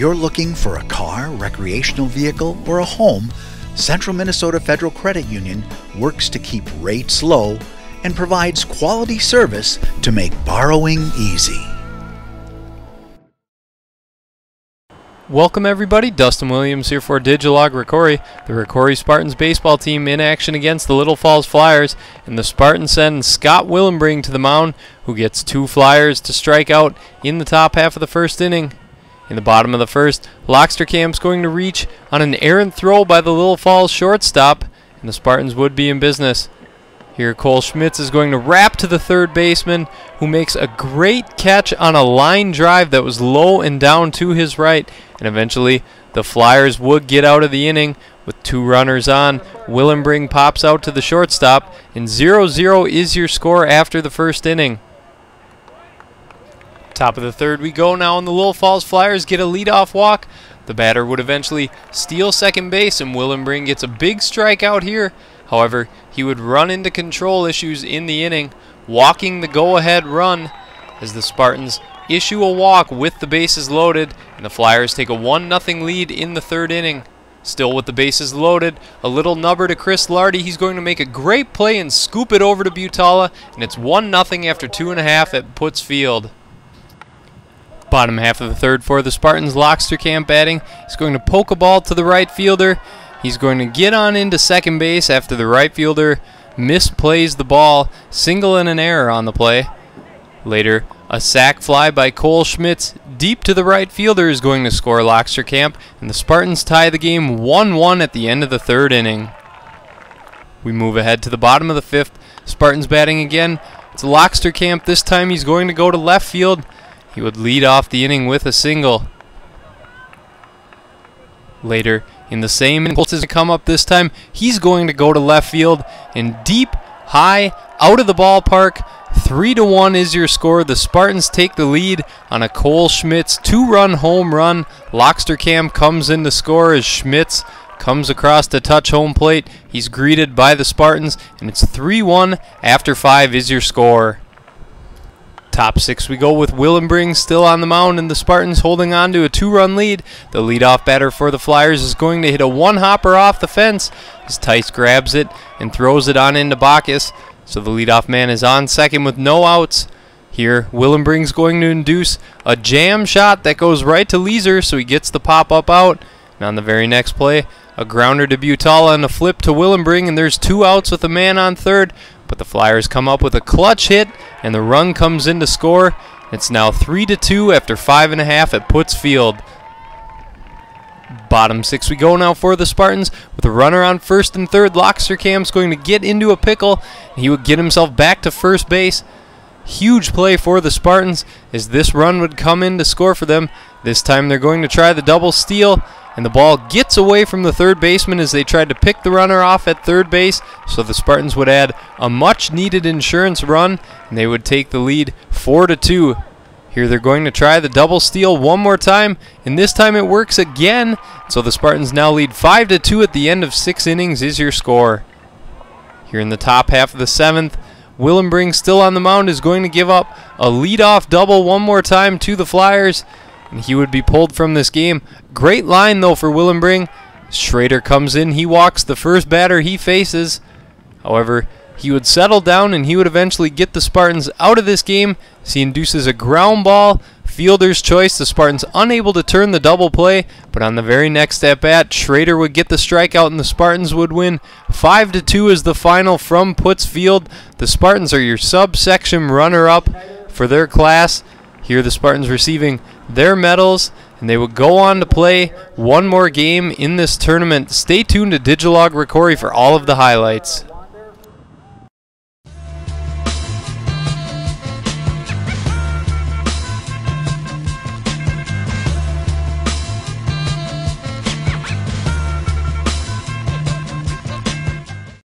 you're looking for a car, recreational vehicle, or a home, Central Minnesota Federal Credit Union works to keep rates low and provides quality service to make borrowing easy. Welcome everybody, Dustin Williams here for Digilog ROCORI. The ROCORI Spartans baseball team in action against the Little Falls Flyers, and the Spartans send Scott Willenbring to the mound, who gets 2 flyers to strike out in the top half of the first inning. In the bottom of the first, Locksterkamp's going to reach on an errant throw by the Little Falls shortstop, and the Spartans would be in business. Here Cole Schmitz is going to wrap to the third baseman, who makes a great catch on a line drive that was low and down to his right, and eventually the Flyers would get out of the inning with 2 runners on. Willenbring pops out to the shortstop, and 0-0 is your score after the first inning. Top of the third we go now, and the Little Falls Flyers get a leadoff walk. The batter would eventually steal second base, and Willenbring gets a big strikeout here. However, he would run into control issues in the inning, walking the go-ahead run as the Spartans issue a walk with the bases loaded, and the Flyers take a 1-0 lead in the third inning. Still with the bases loaded, a little nubber to Chris Lardy. He's going to make a great play and scoop it over to Butala, and it's 1-0 after 2.5 at Putz Field. Bottom half of the third for the Spartans, Locksterkamp batting. He's going to poke a ball to the right fielder. He's going to get on into second base after the right fielder misplays the ball, single and an error on the play. Later, a sac fly by Cole Schmitz deep to the right fielder is going to score Locksterkamp, and the Spartans tie the game 1-1 at the end of the third inning. We move ahead to the bottom of the fifth. Spartans batting again. It's Locksterkamp. This time he's going to go to left field. He would lead off the inning with a single. Later, in the same inning, Colts is to come up this time. He's going to go to left field, and deep, high, out of the ballpark. 3-1 is your score. The Spartans take the lead on a Cole Schmitz 2-run home run. Locksterkamp comes in to score as Schmitz comes across to touch home plate. He's greeted by the Spartans, and it's 3-1 after 5 is your score. Top 6 we go with Willenbring still on the mound, and the Spartans holding on to a 2-run lead. The leadoff batter for the Flyers is going to hit a one-hopper off the fence as Tice grabs it and throws it on into Bacchus. So the leadoff man is on second with no outs. Here, Willenbring's going to induce a jam shot that goes right to Leeser, so he gets the pop-up out. And on the very next play, a grounder to Butala and a flip to Willenbring, and there's 2 outs with a man on third. But the Flyers come up with a clutch hit, and the run comes in to score. It's now 3-2 after 5.5 at Putz Field. Bottom 6 we go now for the Spartans, with a runner on first and third. Locksterkamp's going to get into a pickle, and he would get himself back to first base. Huge play for the Spartans as this run would come in to score for them. This time they're going to try the double steal, and the ball gets away from the third baseman as they tried to pick the runner off at third base, so the Spartans would add a much-needed insurance run, and they would take the lead 4-2. Here they're going to try the double steal one more time, and this time it works again, so the Spartans now lead 5-2 at the end of 6 innings is your score. Here in the top half of the 7th, Willenbring still on the mound is going to give up a leadoff double one more time to the Flyers, and he would be pulled from this game. Great line, though, for Willenbring. Schrader comes in. He walks the first batter he faces. However, he would settle down, and he would eventually get the Spartans out of this game as he induces a ground ball. Fielder's choice. The Spartans unable to turn the double play, but on the very next at-bat, Schrader would get the strikeout, and the Spartans would win. 5-2 is the final from Putz Field. The Spartans are your subsection runner-up for their class. Here the Spartans receiving their medals, and they would go on to play one more game in this tournament. Stay tuned to Digilog ROCORI for all of the highlights.